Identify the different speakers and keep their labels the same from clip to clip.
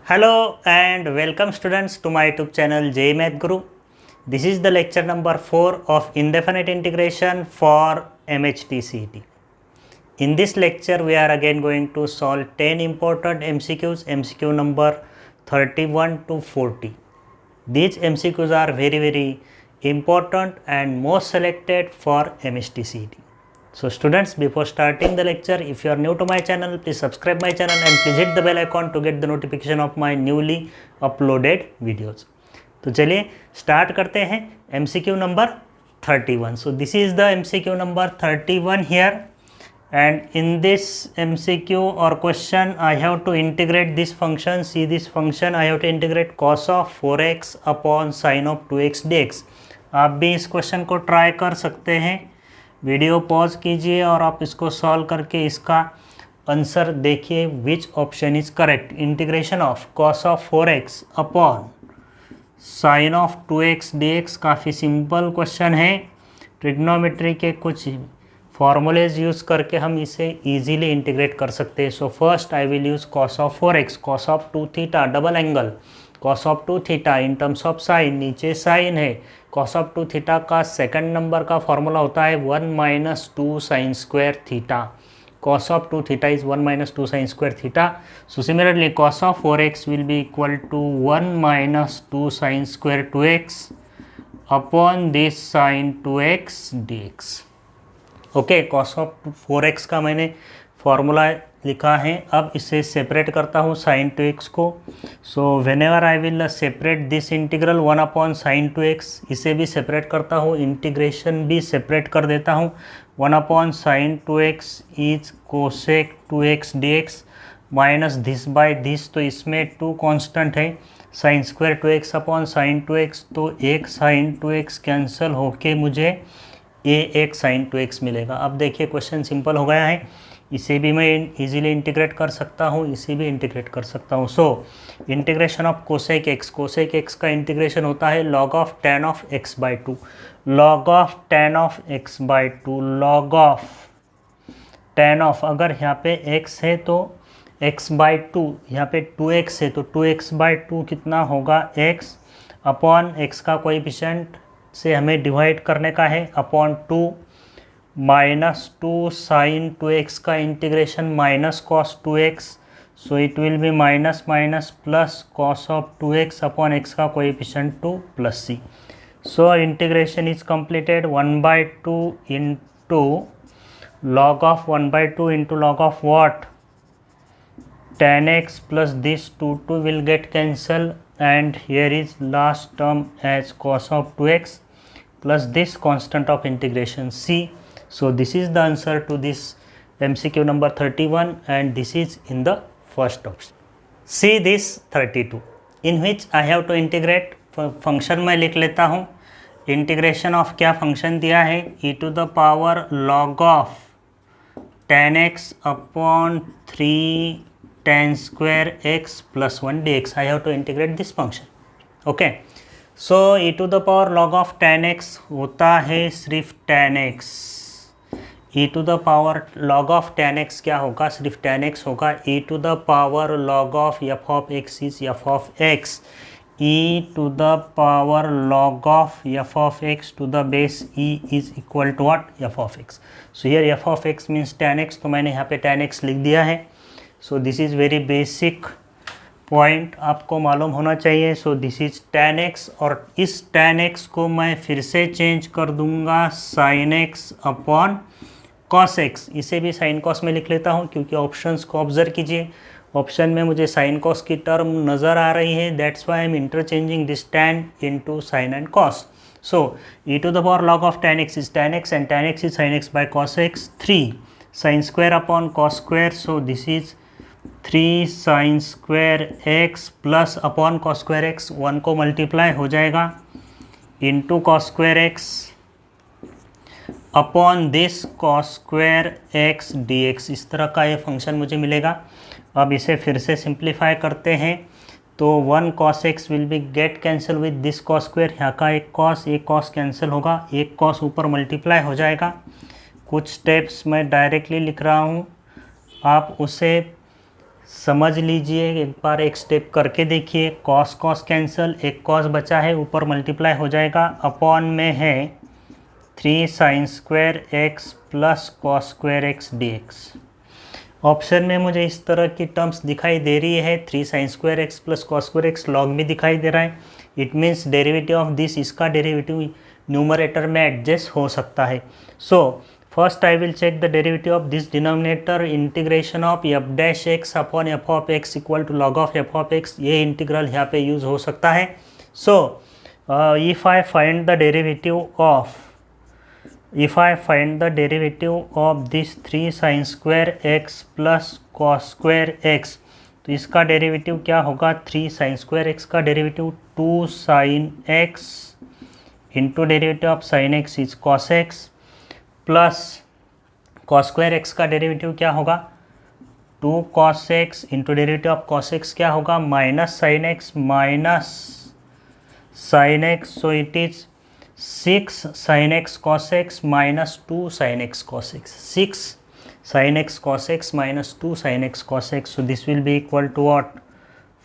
Speaker 1: Hello and welcome students to my YouTube channel JEE Math Guru. This is the lecture number 4 of indefinite integration for MHT-CET. In this lecture we are again going to solve 10 important MCQs, MCQ number 31 to 40. These MCQs are very important and most selected for MHT-CET. So students, before starting the lecture, if you are new to my channel, please subscribe my channel and please hit the bell icon to get the notification of my newly uploaded videos. तो चलिए start करते हैं MCQ number 31. So this is the MCQ number 31 here, and in this MCQ or question I have to integrate this function. See this function, I have to integrate cos of 4x upon sin of 2x dx. आप भी इस question को try कर सकते हैं. Video pause कीजिए और आप इसको सॉल्व करके इसका आंसर देखिए विच option is correct. Integration of cos of 4x upon sine of 2x dx काफ़ी सिंपल क्वेश्चन है. ट्रिग्नोमेट्री के कुछ फॉर्मूलेज यूज़ करके हम इसे इजीली इंटीग्रेट कर सकते हैं. So first I will use cos of 4x, cos of 2 theta double angle, cos of 2 theta in terms of sine, नीचे साइन है. कॉस ऑफ 2 थीटा का सेकंड नंबर का फॉर्मूला होता है 1 minus 2 sine square theta. Cos of 2 theta is 1 minus 2 sine square theta. So similarly cos of 4x will be equal to 1 minus 2 sine square 2x upon this sine 2x dx. Okay, cos of 4x का मैंने formula लिखा है. अब इसे separate करता हूँ sign 2x को. So whenever I will separate this integral 1 upon sign 2x, इसे भी सेपरेट करता हूँ, इंटीग्रेशन भी सेपरेट कर देता हूँ. 1 upon sign 2x is cosec 2x dx minus this by this, तो इसमें 2 कांस्टेंट है. Sine square 2x upon sine 2x, तो एक साइन 2x कैंसिल होके मुझे एक साइन 2x मिलेगा. अब देखिए क्वेश्चन सिंपल हो गया है. इसे भी मैं इजीली इंटीग्रेट कर सकता हूँ, इसे भी इंटीग्रेट कर सकता हूँ. सो integration of cosec x, cosec x का इंटीग्रेशन होता है log of ten of x by 2, log of ten of x by 2, log of ten of, अगर यहाँ पे x है तो x बाई 2, यहाँ पे 2x है तो 2x बाई 2 कितना होगा x अपॉन x का कोएफिशिएंट से हमें डिवाइड करने का है अपॉन 2 माइनस 2 साइन 2x का integration minus cos 2x, so it will be minus minus plus cos of 2x upon x का coefficient 2 plus c. So integration is completed. 1/2 into log of 1/2 into log of what, 10x plus this 2 will get cancel and here is last term as cos of 2x plus this constant of integration c. So this is the answer to this MCQ number 31 and this is in the first option. See this 32 in which I have to integrate. Function मैं लिख लेता हूँ. Integration of क्या function दिया है, e to the power log of 10x upon 3 tan square x plus 1 dx. I have to integrate this function. Okay, so e to the power log of tan x होता है सिर्फ tan x. e to the power log of tan x क्या होगा, सिर्फ tan x होगा. e to the power log of f of x is f of x. e to the power log of f of x to the base e is equal to what, f of x. So here f of x means tan x, तो मैंने यहाँ पे tan x लिख दिया है. So this is very basic point, आपको मालूम होना चाहिए. So this is tan x और इस tan x को मैं फिर से चेंज कर दूंगा sin x upon cos x. इसे भी sin cos में लिख लेता हूँ क्योंकि ऑप्शंस को ऑब्जर्व कीजिए. ऑप्शन में मुझे sin cos की टर्म नज़र आ रही है, that's why I am interchanging this tan into sin and cos. So e to the power log of tan x is tan x and tan x is sin x by cos x. 3 sin square upon cos square, so this is 3 sign square x plus upon cos square x, 1 को multiply हो जाएगा into cos square x upon this cos square x dx. इस तरह का ये function मुझे मिलेगा. अब इसे फिर से सिंप्लीफाई करते हैं तो 1 cos x will be get cancel with this cos square. यहाँ का एक कॉस कैंसिल होगा, एक कॉस ऊपर मल्टीप्लाई हो जाएगा. कुछ स्टेप्स मैं डायरेक्टली लिख रहा हूँ, आप उसे समझ लीजिए, एक बार एक स्टेप करके देखिए। कॉस कॉस कैंसिल, एक कॉस बचा है, ऊपर मल्टीप्लाई हो जाएगा, अपॉन में है 3 sin square x plus cos square x d x. Option में मुझे इस तरह की टर्म्स दिखाई दे रही है, 3 sin square x plus cos square x, log भी दिखाई दे रहा है। It means derivative of this, इसका डेरिवेटिव न्यूमरेटर में एडजस्ट हो सकता है। So first I will check the derivative of this denominator, integration of f dash x upon f of x equal to log of f of x, ये integral यहाँ पे use हो सकता है। So if I find the derivative of this 3 sin square x plus cos square x, तो इसका derivative क्या होगा? 3 sin स्क्वायर एक्स का derivative 2 sin x into derivative of sin x is cos x, plus cos square x का derivative क्या होगा? 2 cos x into derivative of cos x क्या होगा? Minus sin x, so it is 6 sin x cos x minus 2 sin x cos x, 6 sin x cos x minus 2 sin x cos x, so this will be equal to what?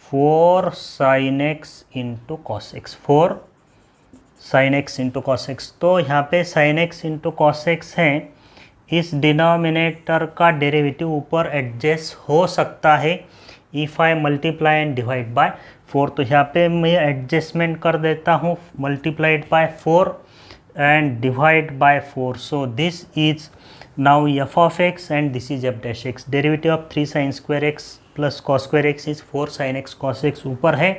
Speaker 1: 4 sin x into cos x, 4 sin x into cos x। तो यहाँ पे sin x into cos x है, इस denominator का derivative ऊपर adjust हो सकता है if I multiply and divide bye 4। तो यहाँ पे मैं एडजस्टमेंट कर देता हूँ, multiplied by 4 and divide bye 4। So this is now F of x and this is F dash x. Derivative of 3 sin square x plus cos square x is 4 sin x cos x ऊपर है।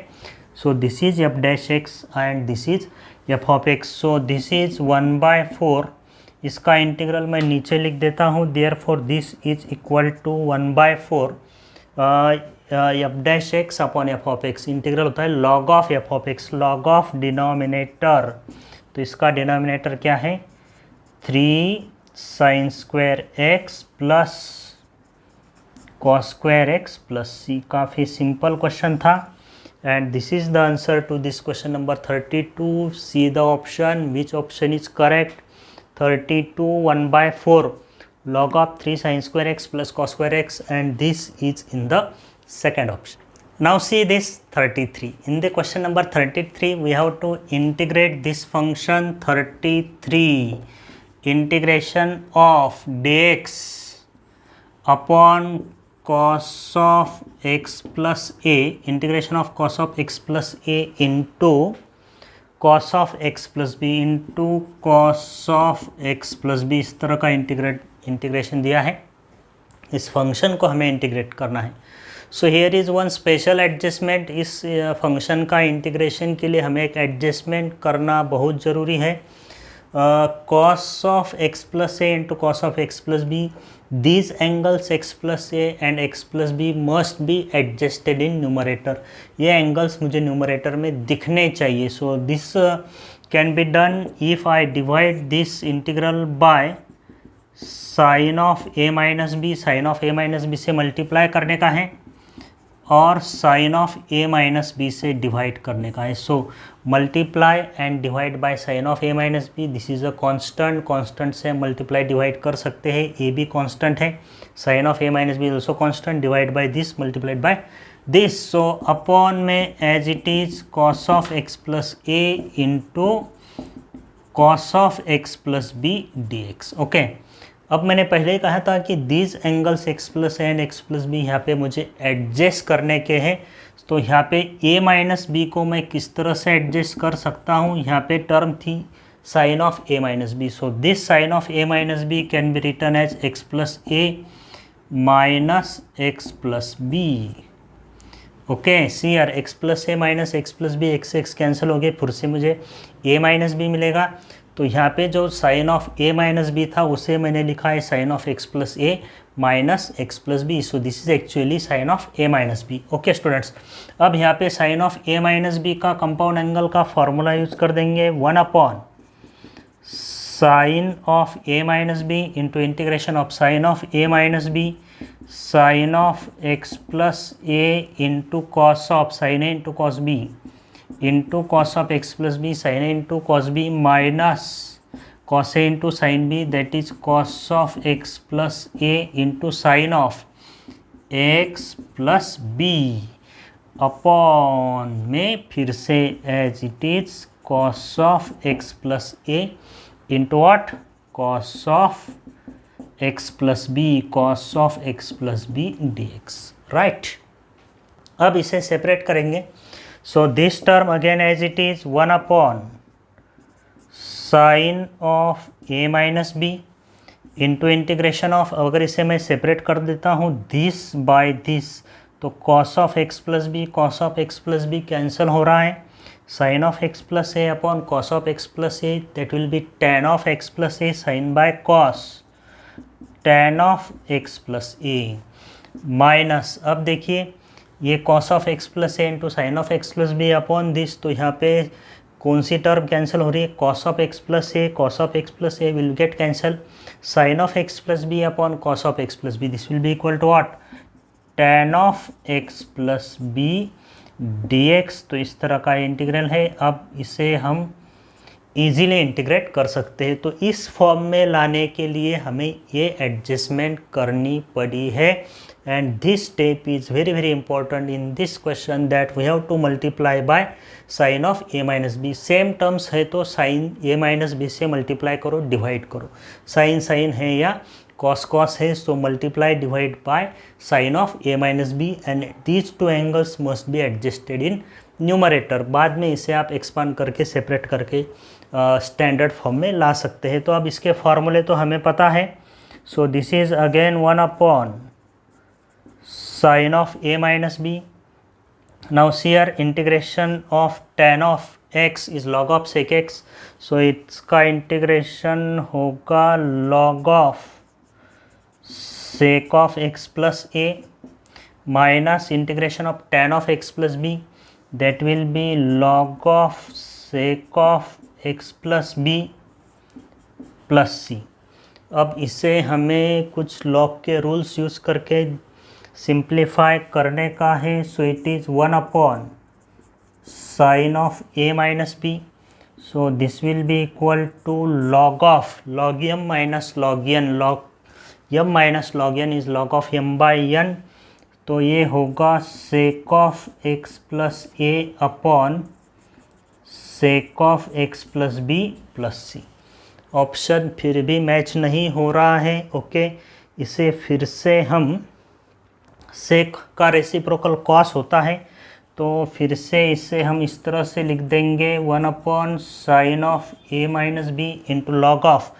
Speaker 1: So this is F dash x and this is F of x. So this is 1/4, इसका integral मैं नीचे लिख देता हूँ, therefore this is equal to 1/4 f dash x upon f of x. Integral होता है log of f of x, log of denominator, तो इसका डिनोमिनेटर क्या है? 3 sin square x plus cos square x plus c. काफ़ी simple question था and this is the answer to this question number 32। See the option, which option is correct? 32 1/4 log of 3 sin square x plus cos square x, and this is in the second option. Now see this 33. In the question number 33, we have to integrate this function 33, integration of dx upon cos of x plus a, integration of cos of x plus a into cos of x plus b into cos of x plus b, इस तरह का integration दिया है। इस function को हमें integrate करना है। So here is one special adjustment. इस फंक्शन का इंटीग्रेशन के लिए हमें एक एडजस्टमेंट करना बहुत ज़रूरी है। cos of x plus a into cos of x plus b, these angles x plus a and x plus b must be adjusted in numerator। ये एंगल्स मुझे न्यूमरेटर में दिखने चाहिए। So this can be done if I divide this integral by sine of a minus b. Sine of a minus b से multiply करने का है और sine of a minus b से डिवाइड करने का है। So multiply and divide by sine of a minus b, this is a constant. Constant से मल्टीप्लाई डिवाइड कर सकते हैं, a भी कांस्टेंट है, sine of a minus b is also constant, divide by this, multiplied by this. So upon में as it is cos of x plus a into cos of x plus b d x. Okay, अब मैंने पहले ही कहा था कि these angles x plus and x plus b यहाँ पे मुझे एडजस्ट करने के हैं। तो यहाँ पे a माइनस बी को मैं किस तरह से एडजस्ट कर सकता हूँ? यहाँ पे टर्म थी sine of a minus b. So this sine of a minus b can be written as x plus a minus x plus b. Okay, see are x plus a minus x plus b, x cancel हो गए, फिर से मुझे a minus B मिलेगा। तो यहाँ पे जो sine of a minus b था उसे मैंने लिखा है sine of x plus a minus x plus b. So this is actually sine of a minus b. Okay students, अब यहाँ पे sine of a minus b का कंपाउंड एंगल का फॉर्मूला यूज कर देंगे, 1 upon sine of a minus b into integration of sine of a minus b sine of x plus a into cos of sine a into cos b into cos of x plus b sine a into cos b minus cos a into sine b, that is cos of x plus a into sine of x plus b upon में फिर से as it is cos of x plus a into what, cos of x plus b, cos of x plus b d x, right. अब इसे separate करेंगे। So this term again as it is 1 upon sine of a minus b into integration of, अगर इसे मैं separate कर देता हूँ this by this, तो cos of x plus b, cos of x plus b cancel हो रहा है, sine of x plus a upon cos of x plus a, that will be tan of x plus a sine by cos tan of x plus a minus, अब देखिए ये cos of x plus a into sine of x plus b upon this, तो यहाँ पे कौन सी term cancel हो रही है, cos of x plus a, cos of x plus a will get cancel, sine of x plus b upon cos of x plus b, this will be equal to what, tan of x plus b d x. तो इस तरह का integral है। अब इसे हम easily integrate कर सकते हैं। तो इस फॉर्म में लाने के लिए हमें ये एडजस्टमेंट करनी पड़ी है, and this step is very very important in this question, that we have to multiply by sine of a minus b. Same terms है तो साइन ए माइनस बी से मल्टीप्लाई करो, डिवाइड करो, साइन साइन है या cos cos है, so multiply divide by sine of a minus b, and these two angles must be adjusted in numerator. बाद में इसे आप एक्सपांड करके सेपरेट करके स्टैंडर्ड फॉर्म में ला सकते हैं। तो अब इसके फॉर्मूले तो हमें पता है। So this is again 1 upon sine of a minus b. Now here integration of tan of x is log of sec x, so इसका इंटीग्रेशन होगा log of sec of x plus a minus integration of tan of x plus b, that will be log of sec of x plus b plus c। अब इसे हमें कुछ log के rules use करके simplify करने का है। So it is 1 upon sine of a minus b, so this will be equal to log of log m minus log n, log m minus log n is log of m by n, तो ये होगा sec of x plus a upon sec of x plus b plus c. Option फिर भी match नहीं हो रहा है। Okay, इसे फिर से हम, सेक का रेसिप्रोकल कॉस होता है, तो फिर से इसे हम इस तरह से लिख देंगे 1 upon sine of a minus b into log of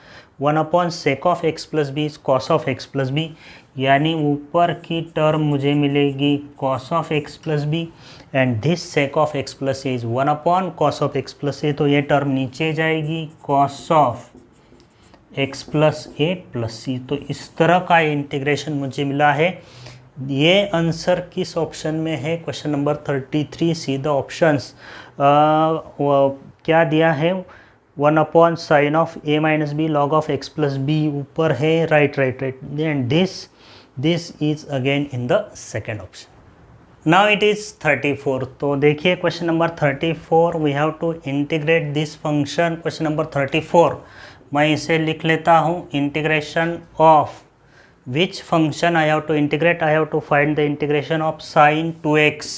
Speaker 1: 1 upon sec of x plus b is cos of x plus b, यानी ऊपर की टर्म मुझे मिलेगी cos of x plus b, and this sec of x plus a is 1 upon cos of x plus a, तो ये term नीचे जाएगी cos of x plus a plus c. तो इस तरह का इंटीग्रेशन मुझे मिला है। ये आंसर किस ऑप्शन में है, question number 33। See the options. क्या दिया है, 1 upon sine of a minus b log of x plus b ऊपर है, right right right, and this is again in the second option. Now it is 34। तो देखिए question number 34, we have to integrate this function. Question number 34 मैं इसे लिख लेता हूँ, integration of which function I have to integrate, I have to find the integration of sine 2x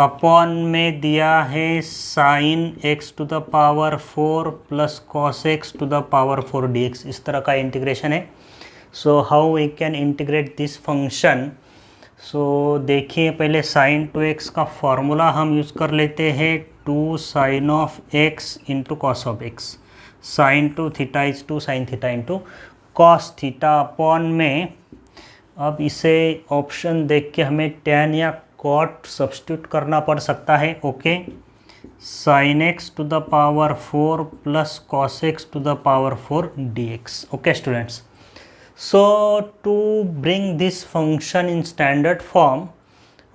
Speaker 1: upon में दिया है sine x to the power 4 plus cos x to the power 4 dx, इस तरह का इंटीग्रेशन है। So how we can integrate this function. So देखिए पहले sign 2x का फॉर्मूला हम यूज़ कर लेते हैं, 2 sine of x into cos of x, sine 2 theta is 2 sine theta into cos theta upon में, अब इसे ऑप्शन देख के हमें tan या कॉट सब्स्टिट्यूट करना पड़ सकता है। Okay, sine x to the power 4 plus cos x to the power 4 dx। Okay students, so to bring this function in standard form,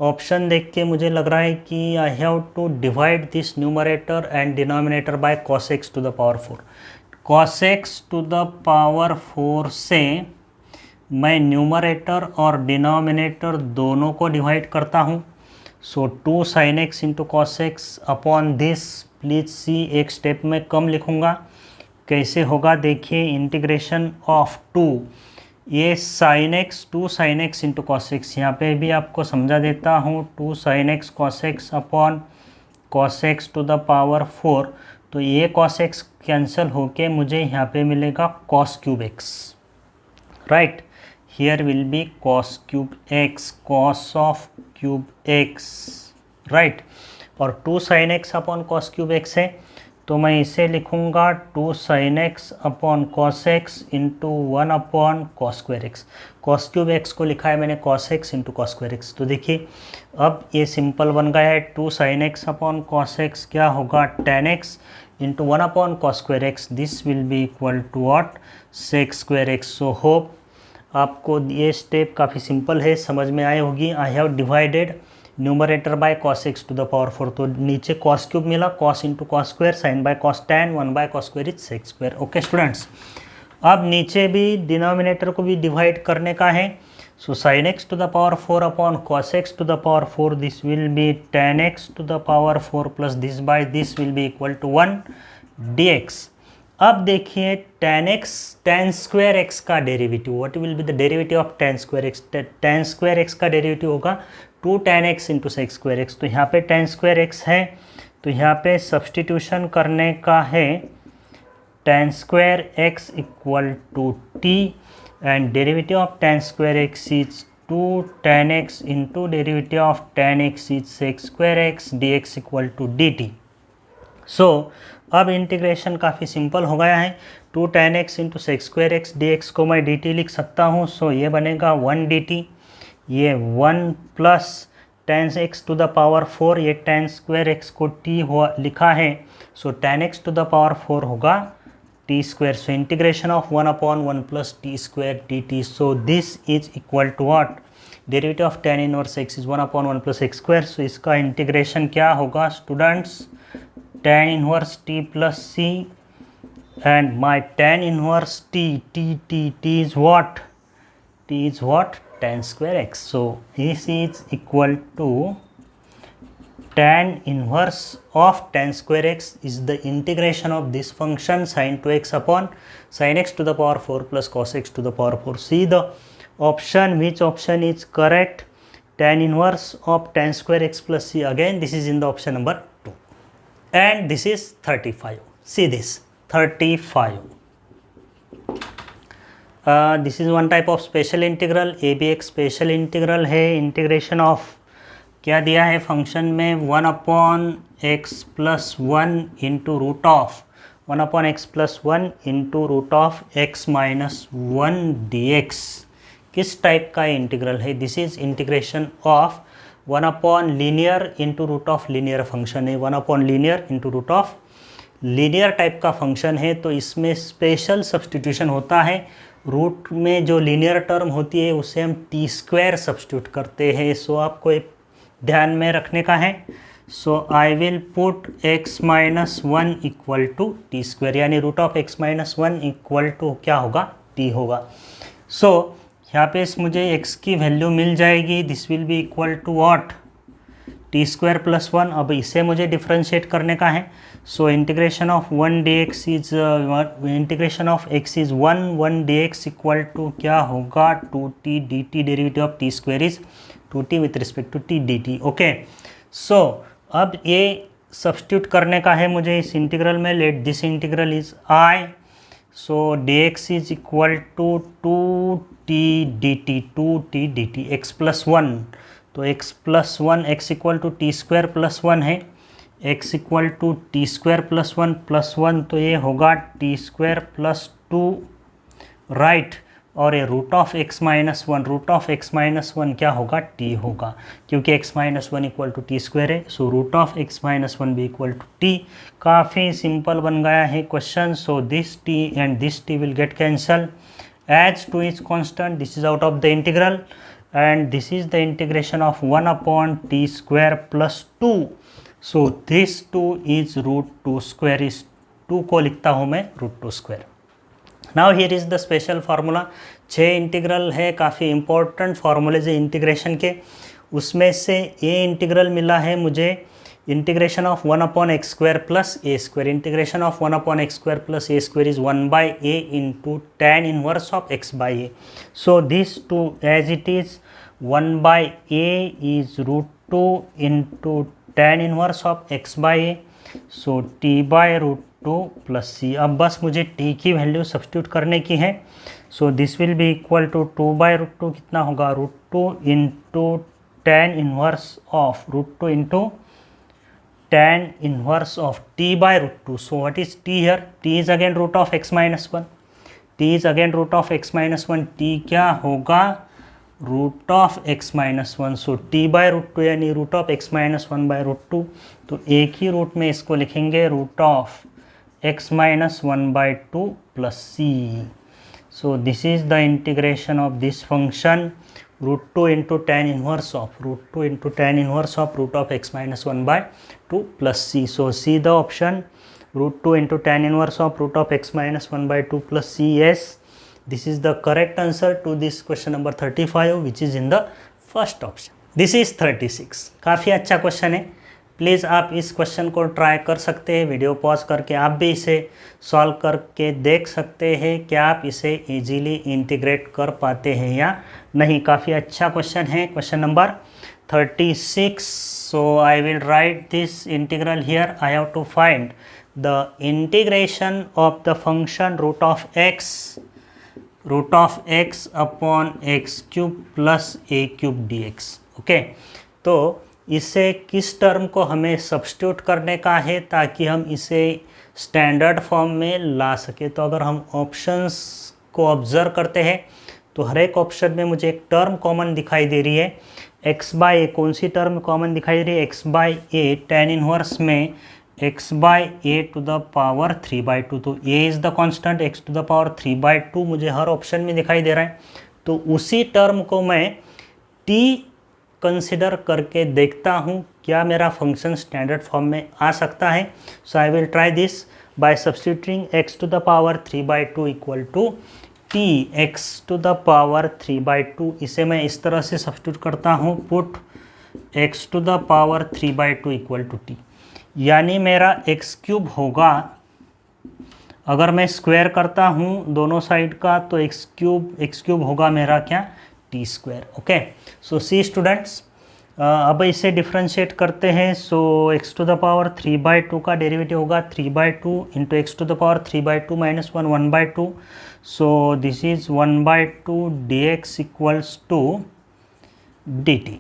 Speaker 1: option देख के मुझे लग रहा है कि I have to divide this numerator and denominator by cos x to the power 4। Cos x to the power 4 से मैं numerator और डिनोमिनेटर दोनों को डिवाइड करता हूँ। So 2 sine x into cos x upon this, please see एक step में कम लिखूँगा, कैसे होगा देखिए, इंटीग्रेशन ऑफ 2 ये sine x 2 sine x into cos x, यहाँ पे भी आपको समझा देता हूँ 2 sine x cos x upon cos x to the power 4। तो ये कॉस एक्स कैंसिल होके मुझे यहाँ पे मिलेगा cos cube x, right. Here will be cos cube x, cos of cube x, right. और 2 sine x upon cos cube x है, तो मैं इसे लिखूँगा 2 sine x upon cos x into 1 upon cos square x. Cos cube x को लिखा है मैंने cos x into cos square x. तो देखिए अब ये सिंपल बन गया है, 2 sine x upon cos x क्या होगा tan x into 1 upon cos square x, this will be equal to what, sec square x. So hope आपको ये स्टेप काफ़ी सिंपल है, समझ में आई होगी। I have divided numerator by cos x to the power 4, तो नीचे कॉस क्यूब मिला, cos into cos square, sine by cos tan, 1 by cos square is sec square. Okay students, अब नीचे भी डिनोमिनेटर को भी डिवाइड करने का है। So sine x to the power 4 upon cos x to the power 4, this will be tan x to the power 4 plus this by this will be equal to 1 dx। अब देखिए tan x, tan square x का derivative, what will be the derivative of tan square x. tan square x का derivative होगा 2 tan x into sec square x. तो यहाँ पे tan square x है, तो यहाँ पे सब्सटीट्यूशन करने का है, tan square x equal to t and derivative of tan square x is 2 tan x into derivative of tan x is sec square x dx equal to dt। So अब integration काफ़ी simple हो गया है, 2 tan x into sec square x dx को मैं dt लिख सकता हूँ। सो ये बनेगा 1 dt, ये 1 plus tan x to the power 4, ये tan स्क्वायर x को t हुआ लिखा है, so tan x to the power 4 होगा t square. So integration of 1 upon 1 plus t square dt। So this is equal to what, derivative of tan inverse x is 1 upon 1 plus x square. So इसका integration क्या होगा students, tan inverse t plus c, and my tan inverse t is what, t is what, tan square x. So this is equal to tan inverse of tan square x is the integration of this function sin 2x upon sin x to the power 4 plus cos x to the power 4. See the option, which option is correct, tan inverse of tan square x plus c. Again this is in the option number 2. And this is 35. See this 35. This is one type of special integral, a भी एक special integral है। Integration of क्या दिया है function में, 1 upon x plus 1 into root of 1 upon x plus 1 into root of x minus 1 dx। किस type का integral है, this is integration of 1 upon linear into root of linear function है, 1 upon linear into root of linear type का function है। तो इसमें special substitution होता है, रूट में जो लीनियर टर्म होती है उसे हम टी स्क्वायर सब्सटीट्यूट करते हैं। सो आपको एक ध्यान में रखने का है। So I will put x minus 1 equal to t square, यानी root of x minus 1 equal to क्या होगा, t होगा। सो यहाँ पे मुझे x की वैल्यू मिल जाएगी, this will be equal to what, t square plus 1। अब इसे मुझे डिफ्रेंशिएट करने का है। So integration of 1 dx is integration of x is 1 dx equal to क्या होगा, 2t dt, derivative of t square is 2t with respect to t dt। Okay, so अब ये सब्स्टिट्यूट करने का है मुझे इस इंटीग्रल में। Let this integral is I, so dx is equal to 2t dt, x plus 1, तो x plus 1, x equal to t square plus 1 है, x equal to t square plus 1 plus 1, तो ये होगा टी स्क्वायर प्लस 2, राइट। और ये root of x minus 1, root of x minus 1 क्या होगा, t होगा, क्योंकि x minus 1 equal to t square है। So root of x minus 1 भी इक्वल टू t। काफ़ी सिंपल बन गया है question. So this t and this t will get cancel, as 2 is constant, this is out of the integral, and this is the integration of 1 upon t square plus 2. So this 2 is root 2 square, is 2 को लिखता हूँ मैं root 2 square. Now here is the special formula. 6 integral है, काफ़ी important फार्मूलेज है integration के, उसमें से ये इंटीग्रल मिला है मुझे, integration of 1 upon x square plus a square. Integration of 1 upon x square plus a square is 1 by a into tan inverse of x by a. So this 2 as it is 1 by a is root 2 into tan inverse of x by a. So t by root 2 plus c. अब बस मुझे t की value substitute करने की है. So this will be equal to 2 by root 2 कितना होगा, root 2 into tan inverse of root 2 into tan inverse of t by root 2. So what is t here? T is again root of x minus 1. T is again root of x minus 1. t क्या होगा, root of x minus 1. So t by root 2 यानी root of x minus 1 by root 2. तो एक ही root में इसको लिखेंगे root of x minus 1 by 2 plus c. So this is the integration of this function, root 2 into tan inverse of root 2 into tan inverse of root of x minus 1 by 2 plus c. So see the option, root 2 into tan inverse of root of x minus 1 by 2 plus c. Yes, this is the correct answer to this question number 35, which is in the first option. This is 36. काफ़ी अच्छा question है. Please आप इस question को try कर सकते हैं. Video pause करके आप भी इसे सॉल्व करके देख सकते हैं कि आप इसे इजीली इंटीग्रेट कर पाते हैं या नहीं. काफ़ी अच्छा क्वेश्चन है, question number 36. So I will write this integral here. I have to find the integration of the function root of x upon x cube plus a cube d x. Okay, तो इसे किस term को हमें substitute करने का है ताकि हम इसे स्टैंडर्ड फॉर्म में ला सके. तो अगर हम ऑप्शंस को ऑब्जर्व करते हैं तो हर एक ऑप्शन में मुझे एक टर्म कॉमन दिखाई दे रही है. x बाई ए, कौन सी टर्म कॉमन दिखाई दे रही है, x by a. Tan inverse में x by a to the power 3/2. तो a is the constant, x to the power 3/2 मुझे हर ऑप्शन में दिखाई दे रहा है. तो उसी टर्म को मैं t कंसिडर करके देखता हूँ क्या मेरा फंक्शन स्टैंडर्ड फॉर्म में आ सकता है. So I will try this by substituting x to the power 3/2 equal to t x to the power 3/2. इसे मैं इस तरह से सब्स्टिट्यूट करता हूँ, put x to the power 3/2 equal to t. यानी मेरा x क्यूब होगा, अगर मैं स्क्वायर करता हूँ दोनों साइड का तो x क्यूब होगा मेरा क्या, t square. Okay, so see students, अब इसे डिफ्रेंशिएट करते हैं. So x to the power 3/2 का डेरिवेटिव होगा 3/2 into x to the power 3/2 minus 1 1/2. So this is 1/2 dx equals to dt.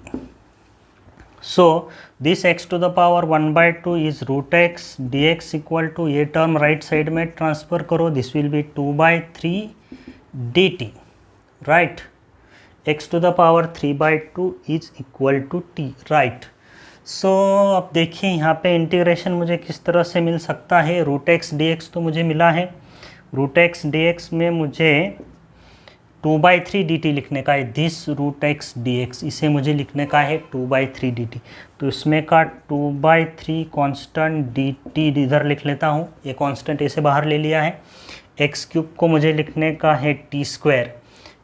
Speaker 1: So this x to the power 1/2 is root x dx equal to, ये term right side में transfer करो, this will be 2/3 dt. Right, x to the power 3/2 is equal to t. Right, so अब देखिए यहाँ पे integration मुझे किस तरह से मिल सकता है. रूट एक्स डी एक्स तो मुझे मिला है, रूट एक्स डी एक्स में मुझे 2/3 dt लिखने का है. This root x d x, इसे मुझे लिखने का है 2/3 dt. तो इसमें का 2/3 कॉन्स्टेंट dt इधर लिख लेता हूँ, ये कॉन्स्टेंट ऐसे बाहर ले लिया है. एक्स क्यूब को मुझे लिखने का है टी स्क्वायर,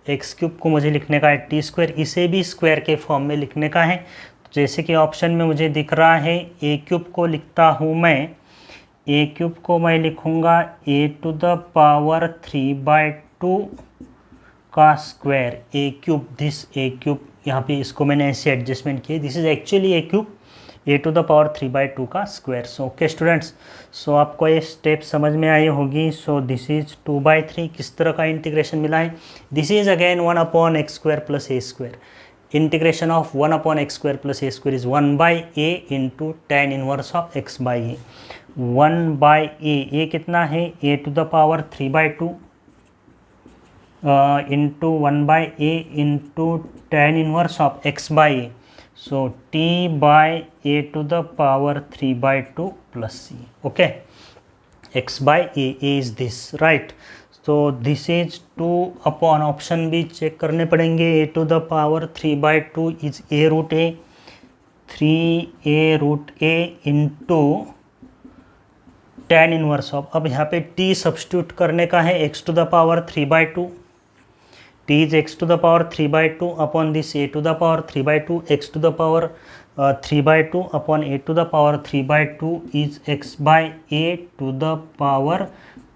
Speaker 1: एक्स क्यूब को मुझे लिखने का है टी स्क्वायर, इसे भी स्क्वायर के फॉर्म में लिखने का है. जैसे कि ऑप्शन में मुझे दिख रहा है, ए क्यूब को लिखता हूँ मैं, ए क्यूब को मैं लिखूँगा ए टू द पावर 3/2 का square, a cube. This a cube, यहाँ पे इसको मैंने ऐसे एडजस्टमेंट किया, this is actually a cube, a to the power 3/2 का square. So okay students, so आपको ये स्टेप समझ में आई होगी. So this is 2/3. किस तरह का इंटीग्रेशन मिला है, this is again 1 upon x square plus a square. Integration of 1 upon x square plus a square is 1/a into tan inverse of x by a. 1/a, ये कितना है, a to the power 3/2 into 1/a into tan inverse of x by a. So t by a to the power 3/2 plus c. Okay, x by a is this, right? So this is 2 upon, option भी check करने पड़ेंगे. a to the power 3/2 is a root a, 3a root a into tan inverse of. अब यहाँ पे t substitute करने का है, x to the power 3/2. t is x to the power 3/2 upon this a to the power 3/2 x to the power 3/2 upon a to the power 3/2 is x by a to the power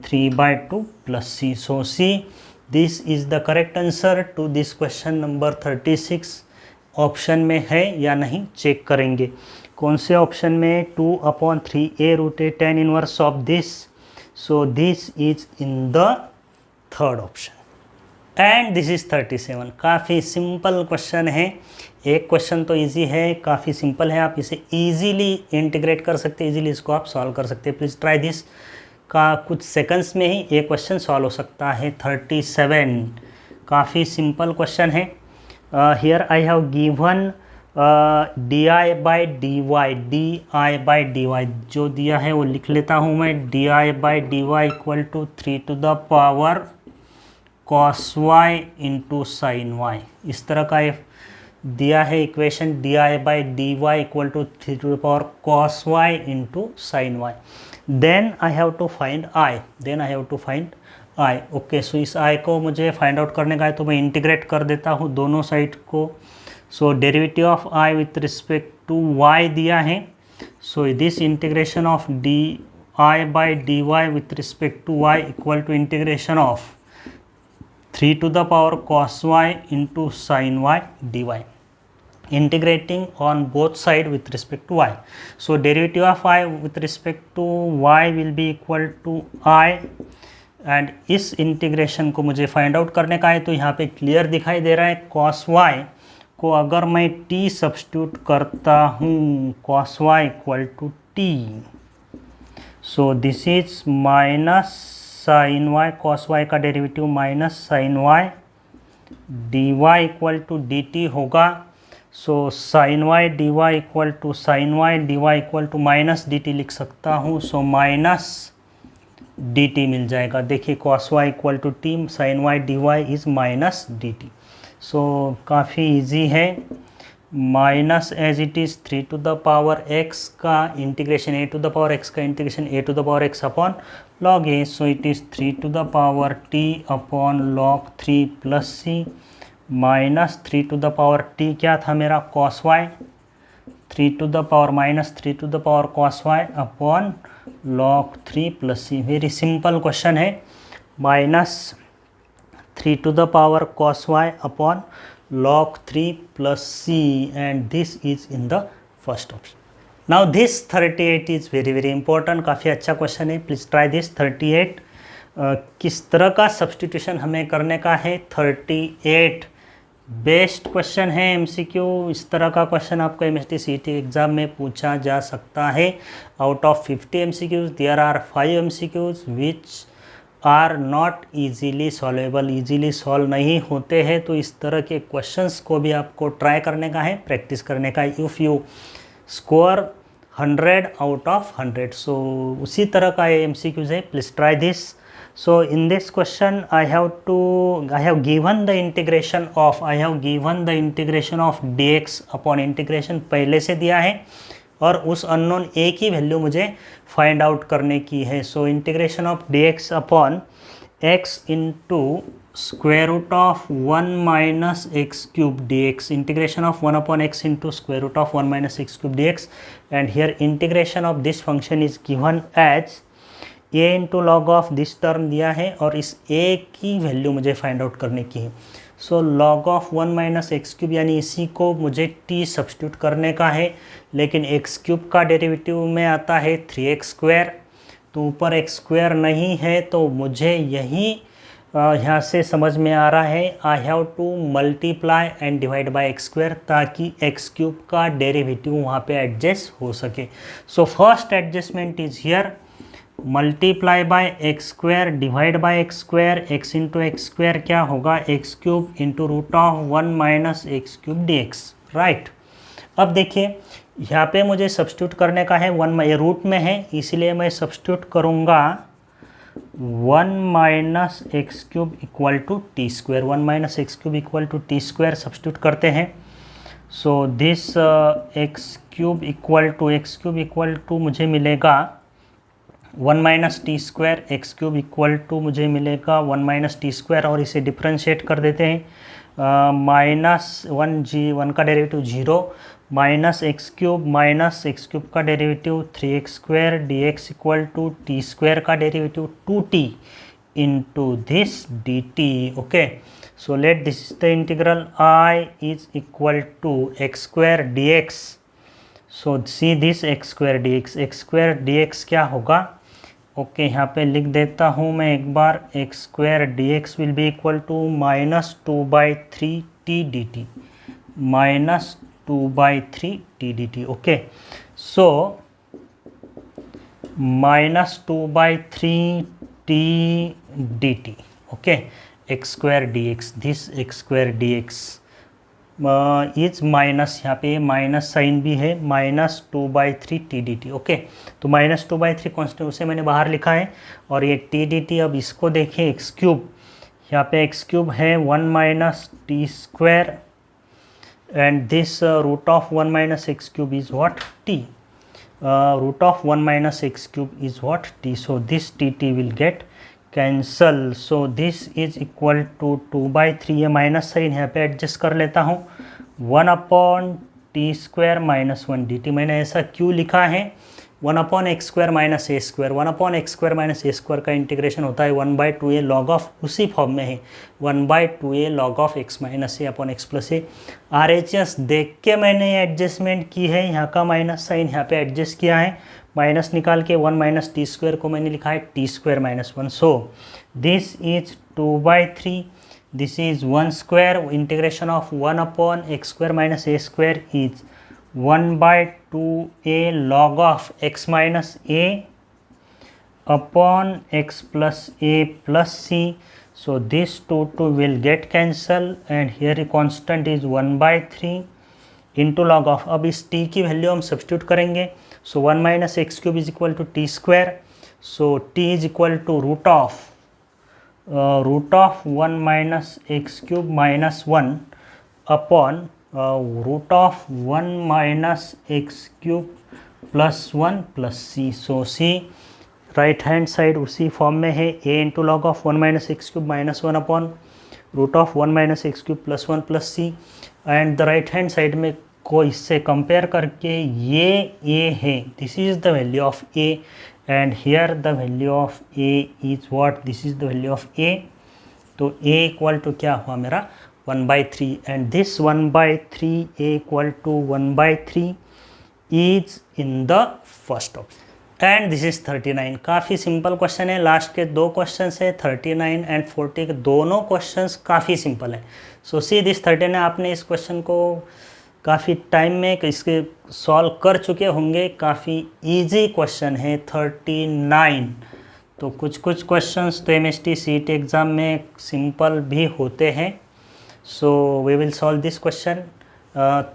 Speaker 1: 3/2 plus c. So C, this is the correct answer to this question number 36. Option में है या नहीं check करेंगे। कौन से option में? 2/3a rooted tan inverse of this, so this is in the third option and this is 37। काफ़ी simple question है, एक क्वेश्चन तो इजी है, काफ़ी सिंपल है, आप इसे इजीली इंटीग्रेट कर सकते हैं, इजीली इसको आप सॉल्व कर सकते हैं। Please try this. का कुछ सेकंड्स में ही ये क्वेश्चन सॉल्व हो सकता है। 37 काफ़ी सिंपल क्वेश्चन है। Here I have given di/dy जो दिया है वो लिख लेता हूँ मैं। di/dy equal to 3 to the power cos y into sine y, इस तरह का दिया है equation. di/dy equal to 3 to the power cos y into sine y. Then I have to find i। Okay, so इस i को मुझे find out करने का है, तो मैं इंटीग्रेट कर देता हूँ दोनों साइड को। So derivative of i with respect to y दिया है, so this integration of di/dy with respect to y equal to integration of 3 to the power cos y into sin y dy, integrating on both side with respect to y. So derivative of I with respect to y will be equal to I, and इस integration को मुझे find out करने का है। तो यहाँ पे clear दिखाई दे रहा है cos y को अगर मैं t सब्स्टिट्यूट करता हूँ, cos y equal to t, so this is minus sine y, cos y का derivative minus sine y, dy equal to dt होगा। So sine y dy equal to sine y, dy equal to minus dt लिख सकता हूँ। So minus dt मिल जाएगा। देखिए cos y equal to t, sine y dy is minus dt। So काफ़ी easy है। Minus as it is 3 to the power x का integration a to the power x का integration a to the power x upon log a, so it is 3 to the power t upon log 3 plus c, minus 3 to the power t क्या था मेरा cos y, 3 to the power minus 3 to the power cos y upon log 3 plus c। Very simple question है। Minus 3 to the power cos y upon log 3 plus c, and this is in the first option. Now this 38 is very important, काफ़ी अच्छा question है। Please try this. 38 किस तरह का substitution हमें करने का है? 38 बेस्ट क्वेश्चन है, MCQ। इस तरह का क्वेश्चन आपको MST CET एग्ज़ाम में पूछा जा सकता है। Out of 50 MCQs there are 5 MCQs which are not easily solvable, easily solve नहीं होते हैं। तो इस तरह के क्वेश्चंस को भी आपको ट्राई करने का है, प्रैक्टिस करने का है। If you score 100 out of 100, so उसी तरह का ये MCQs है। Please try this. So in this question I have given the integration of dx upon integration पहले से दिया है, और उस अननोन a की वैल्यू मुझे फाइंड आउट करने की है। So integration of dx upon x into square root of 1 minus x cube dx, integration of 1 upon x into square root of 1 minus x cube dx, and here integration of this function is given as a into log of this term दिया है, और इस a की value मुझे find out करने की है। So log of 1 minus x cube, यानी इसी को मुझे t सब्स्टिट्यूट करने का है, लेकिन एक्स क्यूब का डेरिवेटिव में आता है 3x स्क्वायर, तो ऊपर x स्क्वायर नहीं है, तो मुझे यही यहाँ से समझ में आ रहा है I have to multiply and divide by x square, ताकि एक्स क्यूब का डेरिवेटिव वहाँ पे एडजस्ट हो सके। So first adjustment is here, multiply by x square divide by x square, x into x square क्या होगा, x cube into root of 1 minus x cube dx, right. अब देखिए यहाँ पे मुझे सब्स्टिट्यूट करने का है, 1 ये रूट में है, इसलिए मैं सब्स्टिट्यूट करूँगा 1 minus x cube equal to t square, 1 minus x cube equal to t square substitute करते हैं। So this x cube equal to मुझे मिलेगा 1 minus t square, x cube equal to मुझे मिलेगा 1 माइनस टी स्क्वायर, और इसे differentiate कर देते हैं। माइनस 1 का डेरिवेटिव 0 माइनस एक्स क्यूब का derivative 3x² dx equal to t square का derivative 2t into this dt. Okay, so let this is the integral I is equal to x square dx. So see this x square dx क्या होगा? Okay यहाँ पे लिख देता हूँ मैं एक बार, x square d x will be equal to -2/3 t d t, -2/3 t d t. Okay, so -2/3 t d t. Okay, x square d x, this x square d x is minus, यहाँ पे minus sign भी है, -2/3 t d t. Okay, तो -2/3 constant उसे मैंने बाहर लिखा है, और ये टी डी टी, अब इसको देखिए एक्स क्यूब, यहाँ पे एक्स क्यूब है 1 - t square, and this root of 1 - x cube is what? T. Root of 1 - x cube is what? t. So this tt will get cancel. So this is equal to 2/3, ये minus sign यहाँ पे adjust कर लेता हूँ, 1/t² - 1 dt. मैंने ऐसा क्यों लिखा है? 1/x² - a², 1/x² - a² का इंटीग्रेशन होता है 1/2a log ऑफ, उसी फॉर्म में है 1/2a log of x - a/x + a. RHS देख के मैंने ये एडजस्टमेंट की है, यहाँ का माइनस साइन यहाँ पे एडजस्ट किया है, माइनस निकाल के 1 - t² को मैंने लिखा है t² - 1. So this is 2/3, this is 1², integration of 1/x² - a² is 1/2a log of x minus a upon x plus a plus c. So this 2 will get cancel, and here a constant is 1/3 into log of. अब इस t की value हम substitute करेंगे. So 1 - x cube is equal to t². So t is equal to root of 1 - x cube minus 1 upon root of 1 - x cube plus 1 plus c. So c right hand side उसी form में है, a into log of 1 - x cube minus 1 upon root of 1 - x cube plus 1 plus c. And the right hand side में को इससे compare करके ये a है, this is the value of a, and here the value of a is what? This is the value of a. तो a equal to क्या हुआ मेरा? 1/3, and this 1/3 a equal to 1/3 is in the first option. And this is 39. काफ़ी simple question है, last के 2 question है 39 and 40 के दोनों क्वेश्चंस काफ़ी सिंपल है. सो सी दिस 39, आपने इस क्वेश्चन को काफ़ी टाइम में इसके सॉल्व कर चुके होंगे, काफ़ी इजी क्वेश्चन है 39. तो कुछ क्वेश्चंस तो MHT CET एग्ज़ाम में सिंपल भी होते हैं. So we will solve this question.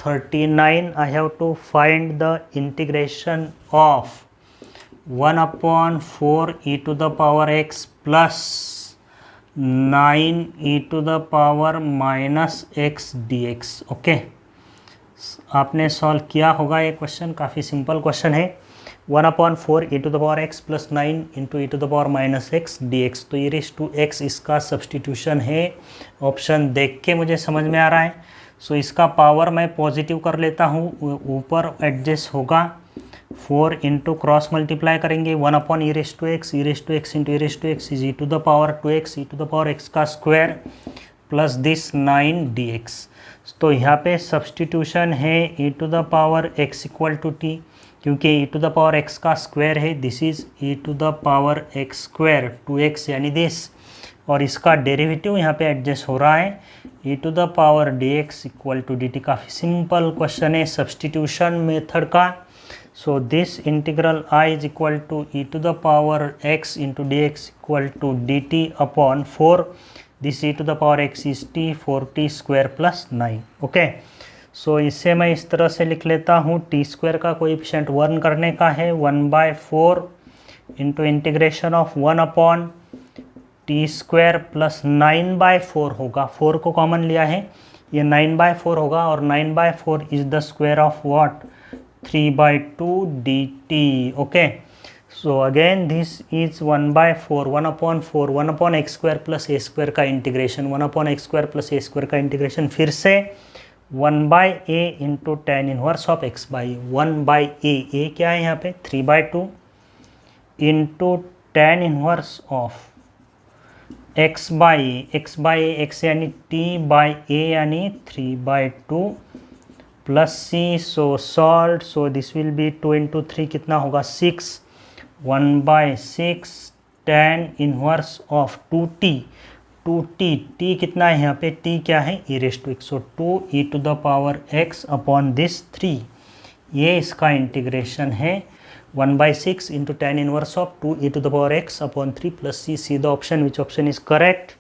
Speaker 1: 39, I have to find the integration of 1/4 e to the power x plus 9 e to the power minus x dx. Okay, आपने solve किया होगा ये question, काफ़ी simple question है. 1/4 e to the power x plus 9 into e to the power minus x dx. तो e⁻x इसका substitution है, option देख के मुझे समझ में आ रहा है. सो इसका पावर मैं पॉजिटिव कर लेता हूँ, ऊपर एडजस्ट होगा, 4 इंटू क्रॉस मल्टीप्लाई करेंगे 1/e⁻x, e⁻x into e⁻x is e to the power 2x, e to the power x का स्क्वायर प्लस दिस 9 dx. तो यहाँ पे सब्सटीट्यूशन है e to the power x equal to t, क्योंकि e to the power x का square है, this is e to the power x square 2x यानी this, और इसका डेरिवेटिव यहाँ पे एडजस्ट हो रहा है e to the power dx equal to dt. काफ़ी सिंपल क्वेश्चन है सब्सटीट्यूशन मेथड का. So this integral I is equal to e to the power x into dx equal to dt upon 4, this e to the power x is t, 4t square plus 9. Okay, so इसे मैं इस तरह से लिख लेता हूँ, t² का coefficient 1 करने का है, 1/4 into integration of 1/t² plus 9/4 होगा, 4 को कॉमन लिया है, ये 9/4 होगा, और 9/4 is the square of what? 3/2 dt. Okay, so again this is 1/4, 1/4, 1/x² plus a² का इंटीग्रेशन, 1/x² प्लस a² का इंटीग्रेशन, फिर से 1 by a into tan inverse of x by 1 by a क्या है यहाँ पे 3/2 into tan inverse of x by x यानी t by a यानी 3/2 plus c, so solve, so this will be 2 into 3 कितना होगा 6, 1/6 ten inverse of 2t t कितना है यहाँ पे t क्या है e raise to x, so 2 e to the power x upon this 3, ये इसका इंटीग्रेशन है 1/6 into tan inverse of 2 e to the power x upon 3 plus c, see the option which option is correct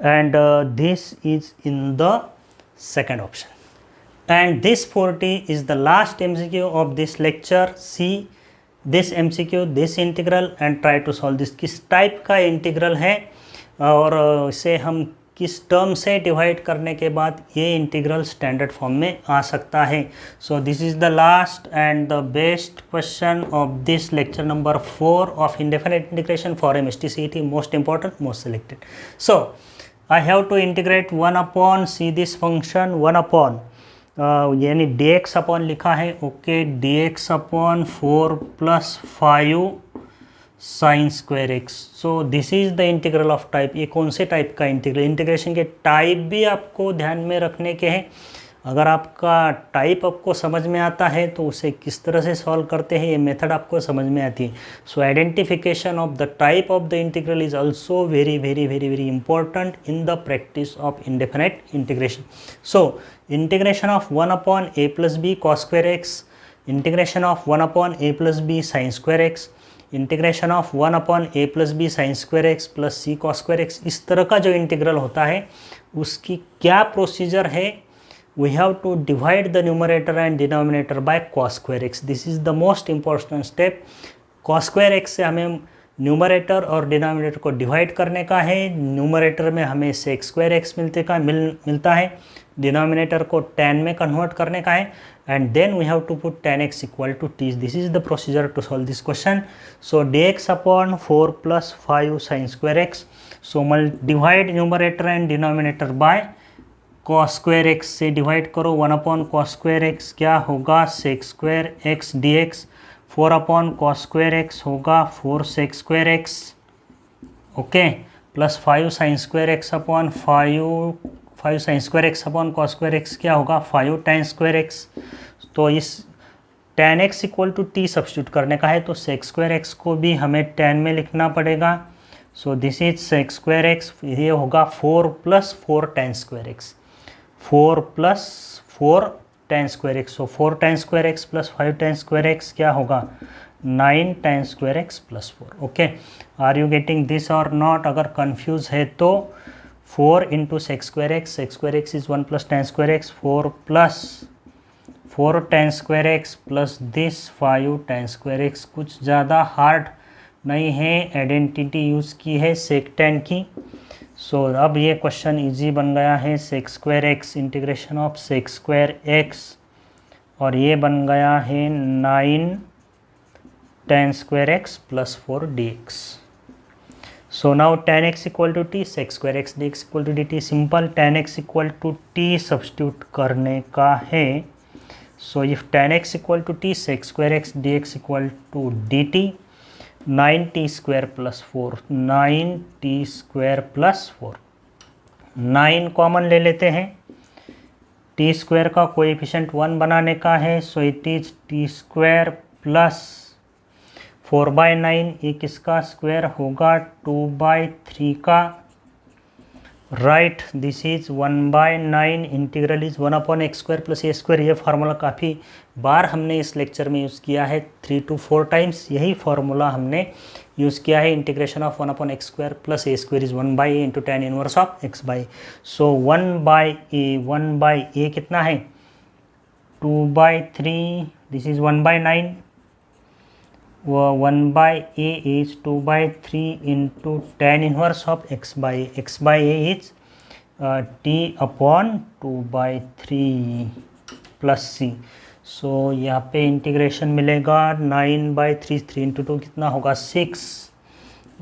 Speaker 1: and this is in the second option. And this 40 is the last MCQ of this lecture. See this MCQ, this integral and try to solve this. किस type का integral है और इसे हम किस term से divide करने के बाद ये इंटीग्रल स्टैंडर्ड फॉर्म में आ सकता है. So this is the last and the best question of this lecture number 4 of indefinite integration for MHTCET. Most important, most selected. So I have to integrate 1 upon, see this function 1 upon यानी dx upon लिखा है, okay, dx upon 4 plus 5 sine square x. So this is the integral of type. ये कौन से type का integral, integration के type भी आपको ध्यान में रखने के हैं. अगर आपका टाइप आपको समझ में आता है तो उसे किस तरह से सॉल्व करते हैं ये मेथड आपको समझ में आती है. So identification of the type of the integral is also very very very very important in the practice of indefinite integration. So integration of 1 upon a plus b cos square x, integration of 1 upon a plus b sine square x, integration of 1 upon a plus b sine square x plus c cos square x. इस तरह का जो integral होता है उसकी क्या procedure है, we have to divide the numerator and denominator by cos square x. This is the most important step. cos square x से हमें न्यूमरेटर और डिनोमिनेटर को डिवाइड करने का है. न्यूमरेटर में हमें sec स्क्वायर एक्स मिलता है, डिनोमिनेटर को tan में कन्वर्ट करने का है and then we have to put tan x equal to t. This is the procedure to solve this question. So dx upon 4 plus 5 sine square x. So divide numerator and denominator by cos square x से divide करो. 1 upon cos square x क्या होगा sec square x dx. 4 upon cos square x होगा 4 sec square x, okay, plus 5 sine square x upon 5 sine square x upon cos square x क्या होगा 5 tan square x. तो इस tan x equal to t substitute करने का है तो sec square x को भी हमें tan में लिखना पड़ेगा. So this is sec square x, ये होगा 4 plus 4 tan square x, 4 plus 4 tan square x. So 4 tan square x plus 5 tan square x क्या होगा 9 tan square x plus 4. Okay, are you getting this or not? अगर confuse है तो 4 into sec square x is 1 plus tan square x, 4 plus 4 tan square x plus this 5 tan square x. कुछ ज़्यादा hard नहीं है, identity use की है sec tan की. सो अब ये क्वेश्चन इजी बन गया है. sec square x, integration of sec square x, और ये बन गया है 9 tan square x plus 4 dx. So now tan x equal to t, sec square x dx equal to dt. Simple tan x equal to t substitute करने का है. So if tan x equal to t, sec square x dx equal to dt. 9t square plus 4, 9t square plus 4, 9 common ले लेते हैं. t square का coefficient 1 बनाने का है. So it is t square plus 4/9, ये किसका स्क्वायर होगा 2/3 का. Right, this is 1/9. Integral is 1 upon x square plus a square. ये फार्मूला काफ़ी बार हमने इस लेक्चर में यूज़ किया है, 3 to 4 टाइम्स यही फार्मूला हमने यूज़ किया है. Integration of 1 upon x square plus a square is 1/a into tan inverse of x by. So 1/a कितना है 2/3, this is 1/9. 1/a is 2/3 into tan inverse of x by a. x by a is t upon 2/3 plus c. सो यहाँ पे integration मिलेगा 9/3, 3 into 2 कितना होगा 6,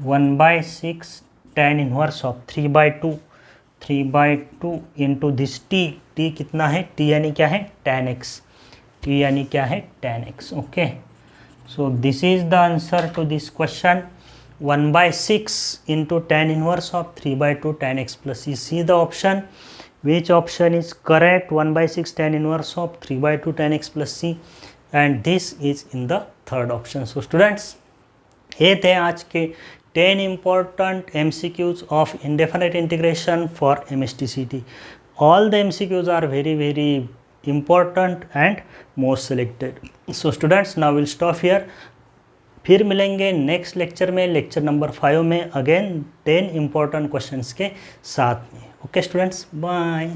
Speaker 1: 1/6 tan inverse of 3/2 into this t T कितना है, T यानी क्या है tan x, टी यानी क्या है tan x. Okay, so this is the answer to this question. 1/6 into tan inverse of 3/2 tan x plus c. See the option. Which option is correct? 1/6 tan inverse of 3/2 tan x plus c, and this is in the third option. So students, ये थे आज के 10 important MCQs of indefinite integration for MHTCT. All the MCQs are very very important and most selected. So students, now we'll stop here. फिर मिलेंगे next lecture में, lecture number 5 में, again 10 important questions के साथ में. Okay students, bye.